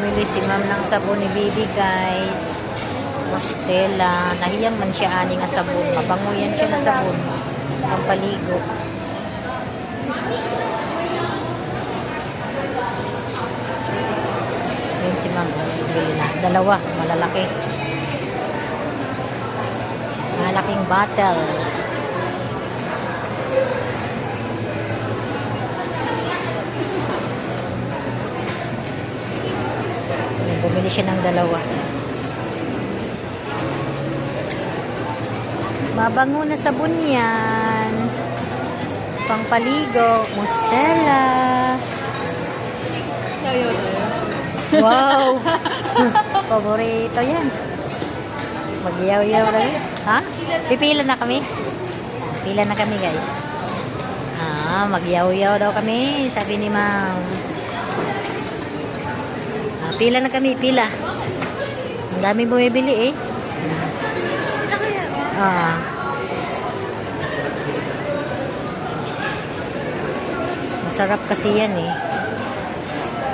Bumili si ma'am ng sabon ni Bibi, guys. Mostela. Nahiyang man siya ani nga sabon. Mabango yan siya na sabon. Pampaligo. Yun si ma'am. Bumili na. Dalawa. Malalaki. Malaking bottle. Bumili siya ng dalawa. Mabango na sabon yan. Pangpaligo. Mostela. Wow! Paborito yan. Magyaw-yaw na yun. Ha? Pipila na kami. Pila na kami, guys. Magyaw-yaw daw kami. Sabi ni ma'am. Pila na kami, pila. Ang dami bumibili eh. Masarap kasi yan eh.